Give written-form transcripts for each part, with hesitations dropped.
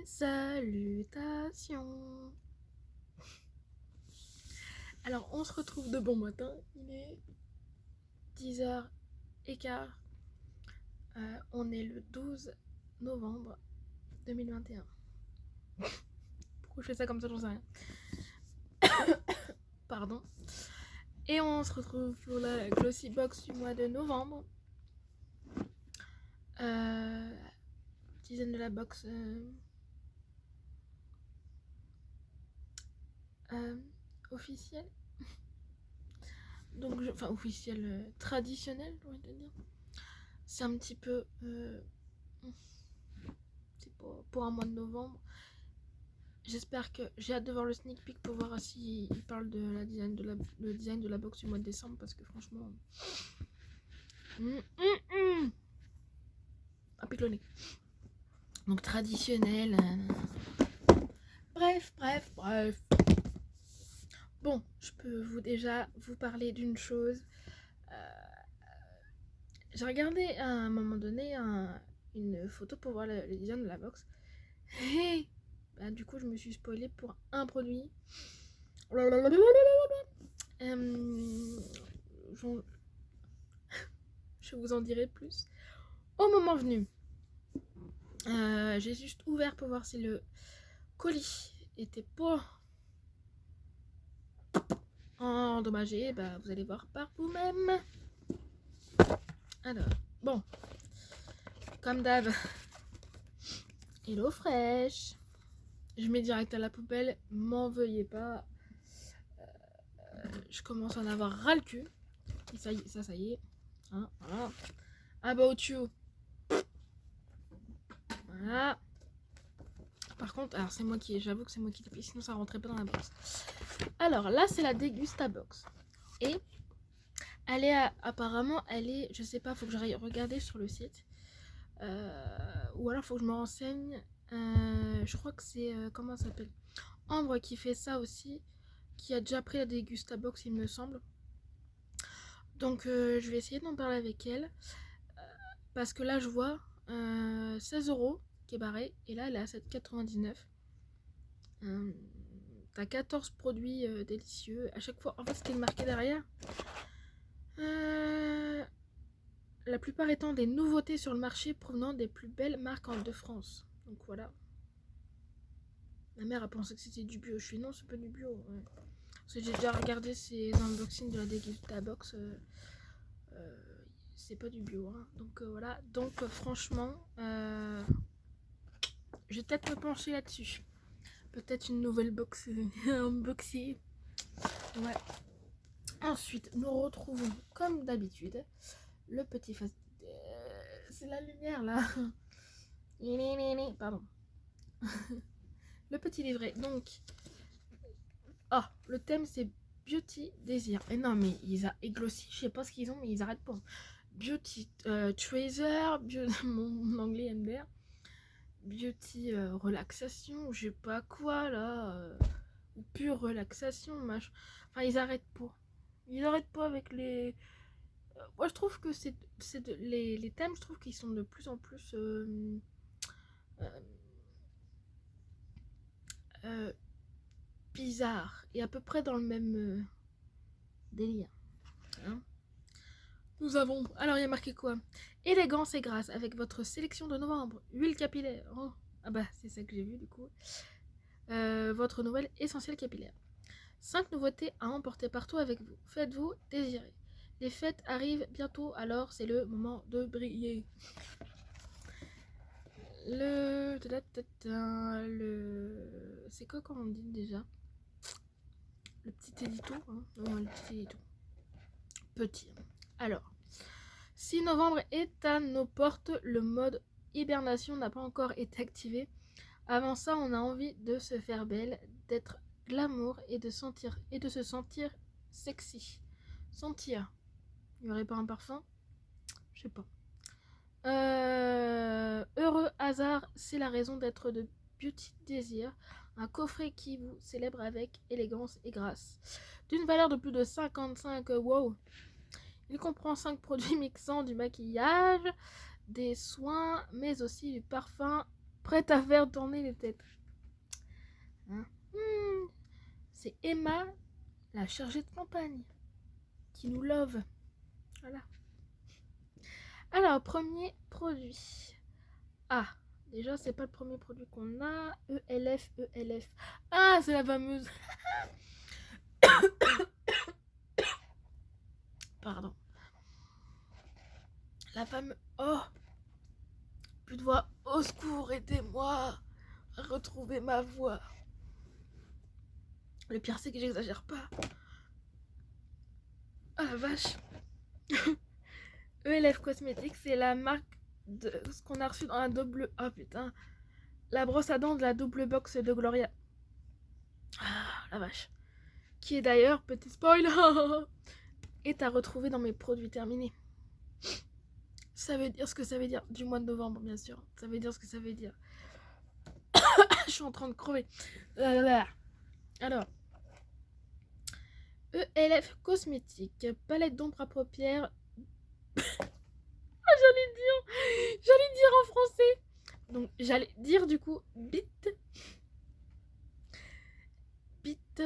Salutations. Alors on se retrouve de bon matin, il est 10h15, on est le 12 novembre 2021. Pourquoi je fais ça comme ça, j'en sais rien. Pardon. Et on se retrouve pour la Glossy Box du mois de novembre. Dizaine de la box officielle. Donc, enfin officielle, traditionnelle, j'ai envie de dire. C'est un petit peu... c'est pour un mois de novembre. J'espère que j'ai hâte de voir le sneak peek pour voir s'il parle de le design de la box du mois de décembre, parce que franchement... à picolner. Donc traditionnel. Bref. Bon, je peux déjà vous parler d'une chose. J'ai regardé à un moment donné une photo pour voir le design de la box. Et bah, du coup, je me suis spoilée pour un produit. Je vous en dirai plus au moment venu. J'ai juste ouvert pour voir si le colis était pas endommagé. Bah, vous allez voir par vous-même. Alors, bon, comme d'hab, Hello Fresh. Je mets direct à la poubelle, m'en veuillez pas. Je commence à en avoir ras le cul. Et ça y est. Hein, voilà. About you. Voilà. Par contre, alors j'avoue que c'est moi qui l'ai, sinon ça rentrait pas dans la box. Alors là, c'est la Dégustabox. Et elle est apparemment, je sais pas, faut que j'aille regarder sur le site. Ou alors faut que je me renseigne. Je crois que c'est, comment ça s'appelle, Ambre qui fait ça aussi, qui a déjà pris la Dégustabox, il me semble. Donc je vais essayer d'en parler avec elle. Parce que là, je vois 16€ qui est barré. Et là, elle est à 7,99. T'as 14 produits délicieux. À chaque fois, en fait, ce qui est marqué derrière, la plupart étant des nouveautés sur le marché provenant des plus belles marques de France. Donc voilà. Ma mère a pensé que c'était du bio. Je suis non, c'est pas du bio. Ouais. Parce que j'ai déjà regardé ces unboxings de la Dégustabox. C'est pas du bio. Hein. Donc voilà. Donc franchement, je vais peut-être me pencher là-dessus. Peut-être une nouvelle box unboxée. Ouais. Ensuite, nous retrouvons, comme d'habitude, le petit face. C'est la lumière là. Pardon. Le petit livret. Donc, le thème c'est Beauty Désir. Et non, mais et Glossy, je sais pas ce qu'ils ont, mais ils arrêtent pas. Beauty Tracer, mon anglais MDR. Beauty relaxation, je sais pas quoi là. Ou pure relaxation, machin. Enfin, ils arrêtent pas. Ils arrêtent pas avec les. Moi, je trouve que les thèmes, je trouve qu'ils sont de plus en plus bizarres et à peu près dans le même délire. Hein. Nous avons. Alors, il y a marqué quoi? Élégance et grâce avec votre sélection de novembre. Huile capillaire. Oh. Ah bah, c'est ça que j'ai vu du coup. Votre nouvelle essentielle capillaire. 5 nouveautés à emporter partout avec vous. Faites-vous désirer. Les fêtes arrivent bientôt, alors c'est le moment de briller. C'est quoi quand on dit déjà? Le petit édito, hein? Non, le petit édito. Petit. Alors, si novembre est à nos portes, le mode hibernation n'a pas encore été activé. Avant ça, on a envie de se faire belle, d'être glamour et de se sentir sexy. Sentir. Il n'y aurait pas un parfum? Je sais pas. Heureux hasard, c'est la raison d'être de Beauty Désir, un coffret qui vous célèbre avec élégance et grâce. D'une valeur de plus de 55 wow. Il comprend 5 produits mixant du maquillage, des soins, mais aussi du parfum prête à faire tourner les têtes. Hein? C'est Emma, la chargée de campagne, qui nous love. Voilà. Alors, premier produit. Ah, déjà, c'est pas le premier produit qu'on a. ELF. Ah, c'est la fameuse. Pardon. La fameuse. Oh, plus de voix. Au secours, aidez-moi à retrouver ma voix. Le pire, c'est que j'exagère pas. Ah la vache. ELF Cosmetics, c'est la marque de ce qu'on a reçu dans la double. Oh putain. La brosse à dents de la double box de Gloria. Ah la vache. Qui est d'ailleurs, petit spoil, est à retrouver dans mes produits terminés. Ça veut dire ce que ça veut dire. Du mois de novembre, bien sûr. Ça veut dire ce que ça veut dire. Je suis en train de crever. Alors. ELF Cosmétique. Palette d'ombre à paupières. J'allais dire en français. Donc, j'allais dire du coup Bit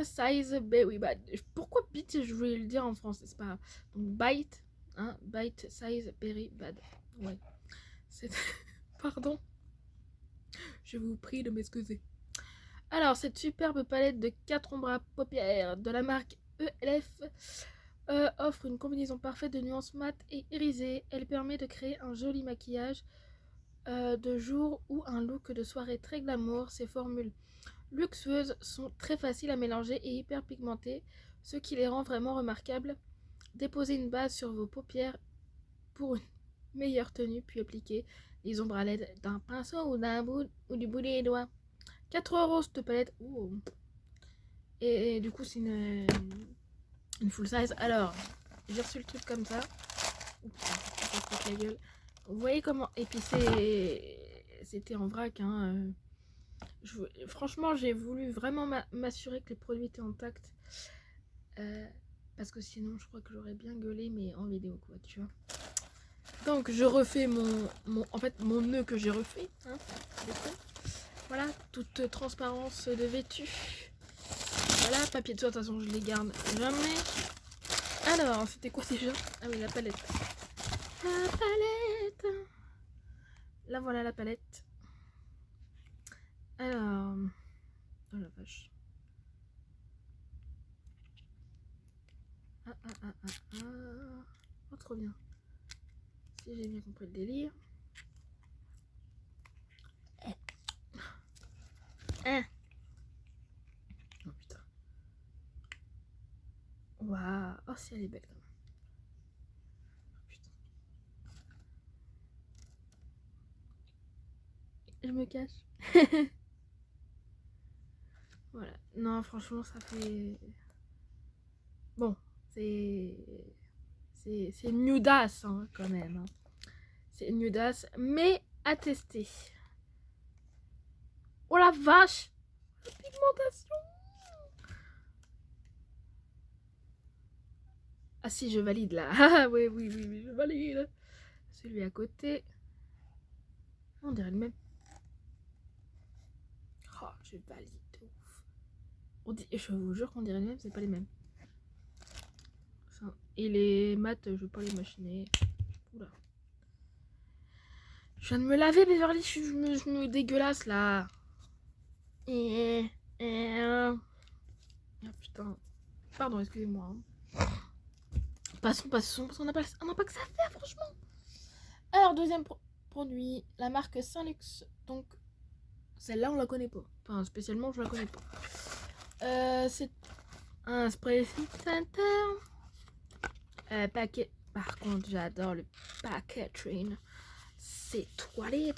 Size Berry Bad. Pourquoi Bit, je voulais le dire en français, c'est pas grave. Donc, Bite, hein, Bite Size Berry Bad. Ouais. Pardon. Je vous prie de m'excuser. Alors, cette superbe palette de 4 ombres à paupières de la marque ELF offre une combinaison parfaite de nuances mat et irisées. Elle permet de créer un joli maquillage de jour ou un look de soirée très glamour. Ces formules luxueuses sont très faciles à mélanger et hyper pigmentées, ce qui les rend vraiment remarquables. Déposez une base sur vos paupières pour une meilleure tenue, puis appliquez les ombres à l'aide d'un pinceau ou du bout des doigts. 4 € cette palette. Ouh. Et du coup, c'est une full size. Alors, j'ai reçu le truc comme ça. Oups, la gueule. Vous voyez comment. Et puis, c'était en vrac. Hein. Franchement, j'ai voulu vraiment m'assurer que les produits étaient intacts. Parce que sinon, je crois que j'aurais bien gueulé, mais en vidéo, quoi, tu vois. Donc, je refais mon nœud que j'ai refait. Hein, voilà, toute transparence de vêtu. Voilà, papier de soie, de toute façon, je les garde jamais. Alors, c'était quoi déjà? Ah oui, la palette. La palette. Là, voilà la palette. Alors... Oh la vache. Oh, trop bien. Si j'ai bien compris le délire. Oh putain. Waouh. Oh, si elle est belle quand même. Oh, putain. Je me cache. Voilà. Non, franchement, ça fait... Bon, c'est nudasse, hein, quand même. Hein. C'est nudasse, mais à tester. Oh la vache! La pigmentation! Ah si, je valide là. Ah oui, je valide. Celui à côté. On dirait le même. Oh, je valide de ouf. Je vous jure qu'on dirait le même, c'est pas les mêmes. Et les maths, je veux pas les machiner. Oula. Je viens de me laver, Beverly, je me dégueulasse là. Ah putain. Pardon, excusez-moi. Hein. Passons, parce qu'on n'a pas que ça à faire, franchement. Alors, deuxième produit, la marque Saint-Luxe. Donc, celle-là, on la connaît pas. Enfin, spécialement, je la connais pas. C'est un spray center. Paquet. Par contre, j'adore le packaging. C'est toilé.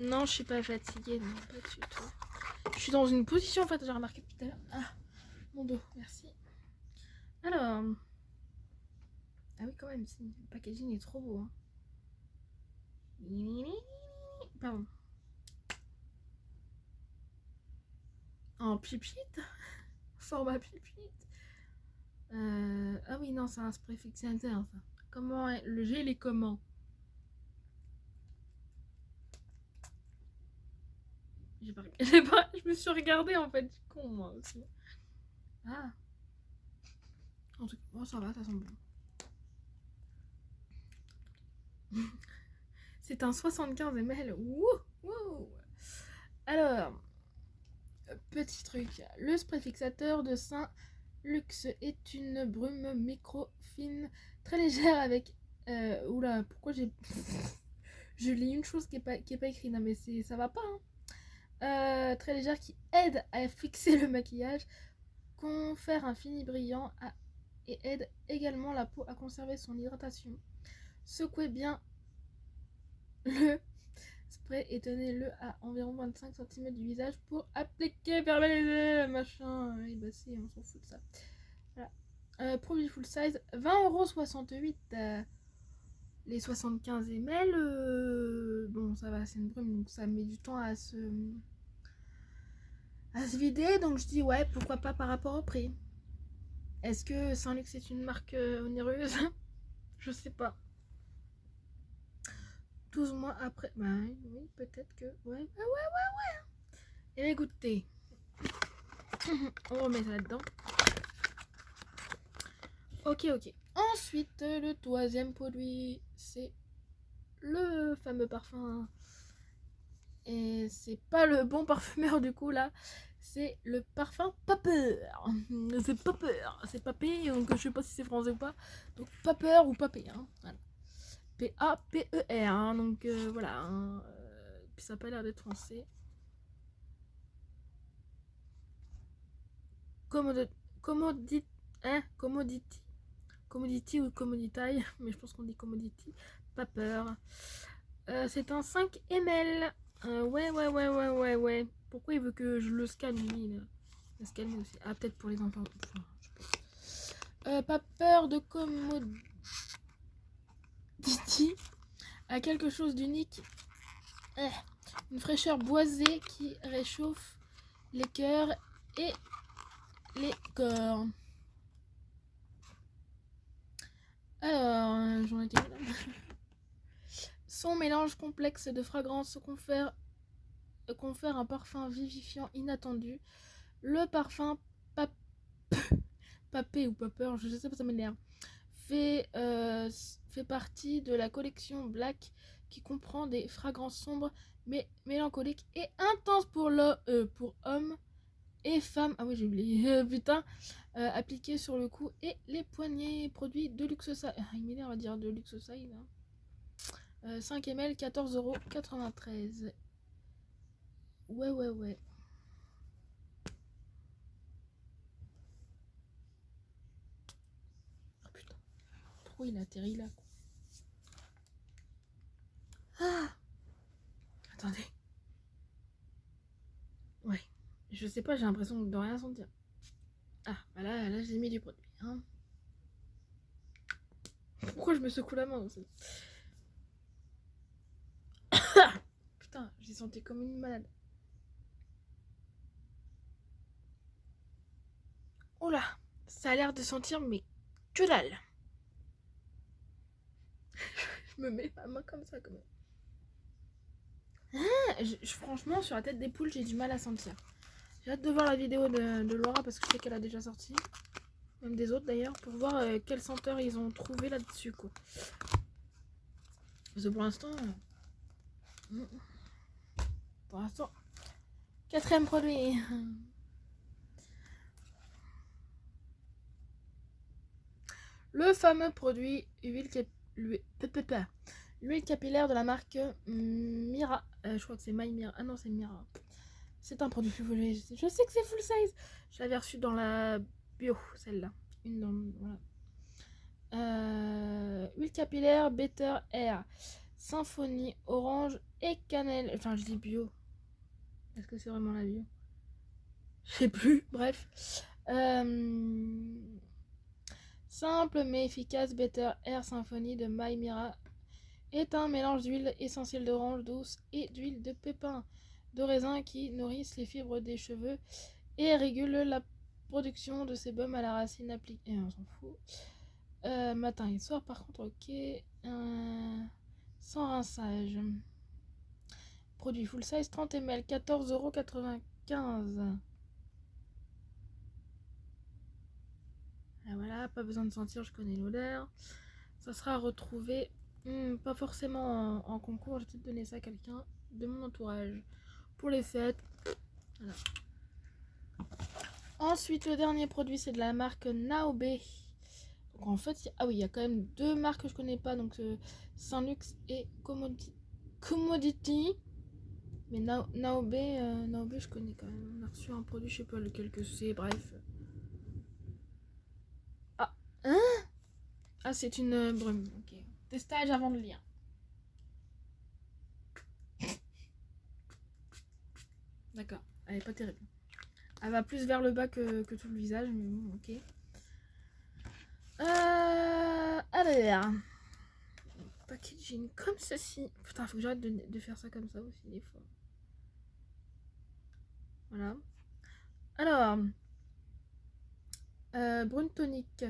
Non, je suis pas fatiguée, non, pas du tout. Je suis dans une position, en fait, j'ai remarqué tout à l'heure. Ah, mon dos, merci. Alors. Ah oui, quand même, le packaging est trop beau. Hein. Pardon. En pipite. Format pipite. Ah oui, non, c'est un spray fixateur, ça. Comment est... Le gel est comment? Je me suis regardée en fait, con moi aussi. Ah. En tout cas, bon, ça va, ça sent bon. C'est un 75 ml. Wouh, wouh. Alors, petit truc. Le spray fixateur de Saint-Luxe est une brume micro fine, très légère avec... oula, pourquoi j'ai... Je lis une chose qui est pas écrite. Non mais ça va pas. Hein. Très légère qui aide à fixer le maquillage, confère un fini brillant et aide également la peau à conserver son hydratation. Secouez bien le spray et tenez-le à environ 25 cm du visage pour appliquer, fermer les yeux, machin. Et bah si, on s'en fout de ça. Voilà. Produit full size, 20,68€. Les 75 ml, bon ça va, c'est une brume, donc ça met du temps à se vider. Donc je dis ouais, pourquoi pas par rapport au prix. Est-ce que Saint-Luxe est une marque onéreuse? Je sais pas. 12 mois après. Bah oui, peut-être que. Ouais. Et écoutez. On remet ça là-dedans. Ok. Ensuite, le troisième produit, c'est le fameux parfum. Et c'est pas le bon parfumeur du coup là. C'est le parfum Paper. C'est Paper. C'est papé, donc je sais pas si c'est français ou pas. Donc Paper ou papé. Hein. Voilà. P-A-P-E-R. Hein, donc voilà. Hein, puis ça n'a pas l'air d'être français. Commodity. Hein, Commodity ou Commodity. Mais je pense qu'on dit Commodity. Paper. C'est un 5 ml. Ouais. Pourquoi il veut que je le scanne lui là? Le scanner aussi. Ah, peut-être pour les enfants. Enfin, je sais pas. Pas peur de Commodity. A quelque chose d'unique. Une fraîcheur boisée qui réchauffe les cœurs et les corps. Alors, j'en étais là. Son mélange complexe de fragrances confère un parfum vivifiant inattendu. Le parfum papé ou papeur, je sais pas, ça m'énerve, fait partie de la collection Black qui comprend des fragrances sombres mais mélancoliques et intenses pour hommes et femmes. Ah oui, j'ai oublié. Putain. Appliqué sur le cou et les poignets. Produit de luxe size. Il m'énerve à dire de luxe size. Hein. 5 ml, 14,93€. Ouais. Oh putain. Pourquoi il atterrit là? Ah. Attendez. Ouais. Je sais pas, j'ai l'impression de rien sentir. Ah, bah là j'ai mis du produit. Hein. Pourquoi je me secoue la main aussi? Putain, j'ai senti comme une malade. Oh là, ça a l'air de sentir, mais que dalle. Je me mets ma main comme ça, quand même. Ah, franchement, sur la tête des poules, j'ai du mal à sentir. J'ai hâte de voir la vidéo de Laura parce que je sais qu'elle a déjà sorti. Même des autres d'ailleurs, pour voir quelle senteur ils ont trouvé là-dessus, quoi. Parce que pour l'instant... quatrième produit. Le fameux produit huile capillaire de la marque Mira. Je crois que c'est My Mira. Ah non, c'est Mira. C'est un produit full size. Je sais que c'est full size. Je l'avais reçu dans la bio, celle-là. Une dans... Voilà. Huile capillaire Better Air. Symphonie, orange et cannelle. Enfin, je dis bio. Est-ce que c'est vraiment la bio? Je sais plus. Bref. Simple mais efficace, Better Air Symphony de My Mira est un mélange d'huile essentielle d'orange douce et d'huile de pépins de raisin qui nourrissent les fibres des cheveux et régule la production de sébum à la racine appliquée. On s'en fout. Matin et soir, par contre, ok. Sans rinçage. Produit full size, 30 ml, 14,95 €. Ah, voilà, pas besoin de sentir, je connais l'odeur. Ça sera retrouvé, pas forcément en concours, je vais peut-être donner ça à quelqu'un de mon entourage. Pour les fêtes. Voilà. Ensuite, le dernier produit, c'est de la marque Naobe. Donc en fait, ah oui, il y a quand même deux marques que je connais pas, donc Saint-Lux et Commodity. Mais Naobe, Naobe, je connais quand même. On a reçu un produit, je sais pas lequel que c'est, bref. Ah, hein? Ah, c'est une brume. Ok. Testage avant de lire. D'accord, elle est pas terrible. Elle va plus vers le bas que tout le visage, mais bon, ok. Alors, packaging comme ceci. Putain, faut que j'arrête de faire ça comme ça aussi des fois. Voilà. Alors, brune tonique.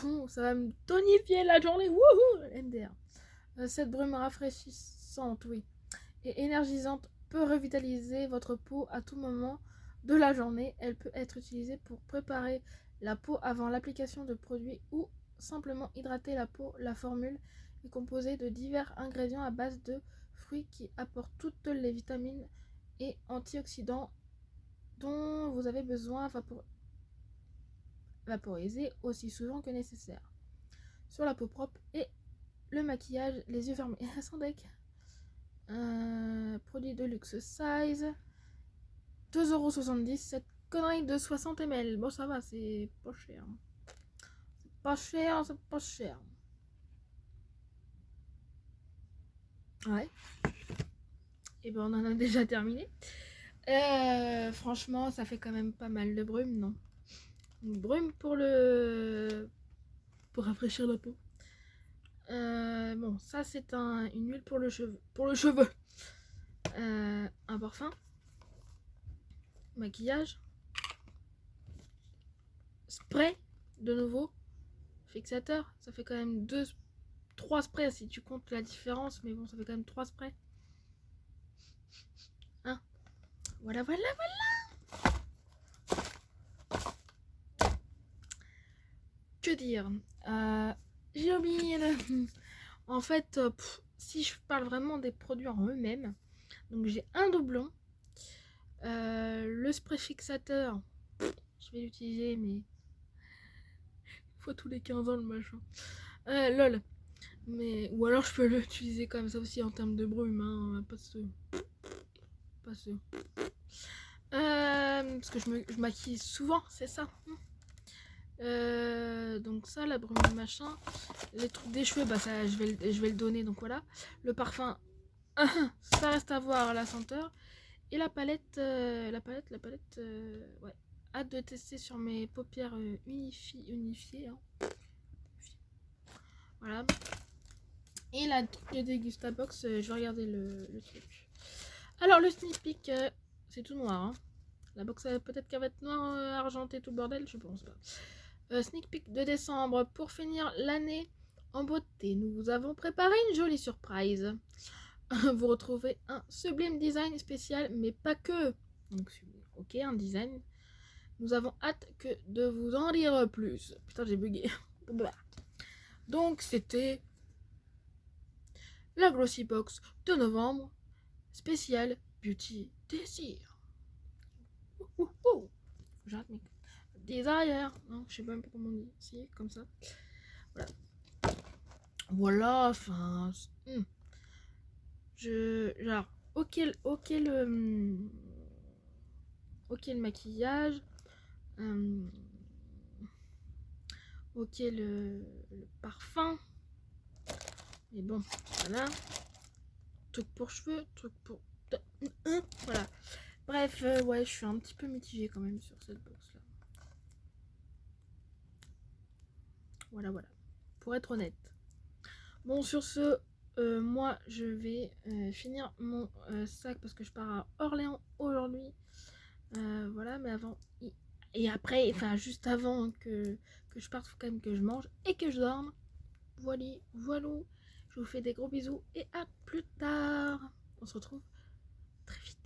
Bon, ça va me tonifier la journée. Wouhou, MDR. Cette brume rafraîchissante, oui, et énergisante peut revitaliser votre peau à tout moment de la journée. Elle peut être utilisée pour préparer la peau avant l'application de produits ou simplement hydrater la peau. La formule est composée de divers ingrédients à base de fruits qui apportent toutes les vitamines et antioxydants dont vous avez besoin vaporiser aussi souvent que nécessaire sur la peau propre et le maquillage les yeux fermés. Sans deck. Produit de luxe size, 2,70 €. Cette connerie de 60 ml. Bon, ça va, c'est pas cher. C'est pas cher, c'est pas cher. Ouais. Et ben, on en a déjà terminé. Franchement, ça fait quand même pas mal de brume, non? Une brume pour rafraîchir la peau. Bon, ça c'est une huile pour le cheveu. Un parfum. Maquillage. Spray, de nouveau. Fixateur. Ça fait quand même 3 sprays si tu comptes la différence. Mais bon, ça fait quand même 3 sprays. Hein? Voilà. Que dire? J'ai oublié En fait, si je parle vraiment des produits en eux-mêmes, donc j'ai un doublon, le spray fixateur, je vais l'utiliser, mais une fois tous les 15 ans le machin. Lol. Mais, ou alors je peux l'utiliser comme ça aussi en termes de brume, hein, pas ce. Parce que je maquille souvent, c'est ça. Donc ça, la brume machin. Les trucs des cheveux, bah ça, je vais le donner, donc voilà. Le parfum, ça reste à voir la senteur. Et la palette, ouais. Hâte de tester sur mes paupières unifiées. Hein. Voilà. Et la Dégustabox, je vais regarder le truc. Alors le sneak peek, c'est tout noir. Hein. La box peut-être qu'elle va être noire, argentée, tout le bordel, je pense pas. Sneak peek de décembre. Pour finir l'année en beauté, nous vous avons préparé une jolie surprise. Vous retrouvez un sublime design spécial, mais pas que. Donc, ok, un design. Nous avons hâte de vous en lire plus. Putain, j'ai bugué. Donc, c'était la Glossy Box de novembre, spécial Beauty Désir. J'arrête mes Desire. Non, je sais pas comment on dit. Si, comme ça. Voilà. Voilà, enfin. Genre, ok le maquillage, ok le parfum, mais bon, voilà, truc pour cheveux, truc pour, voilà, bref, ouais, je suis un petit peu mitigée quand même sur cette box là, voilà, pour être honnête. Bon, sur ce, moi je vais finir mon sac parce que je pars à Orléans aujourd'hui. Voilà, mais avant, Et après, enfin juste avant que je parte, faut quand même que je mange et que je dorme. Voilà, voilà. Je vous fais des gros bisous et à plus tard. On se retrouve très vite.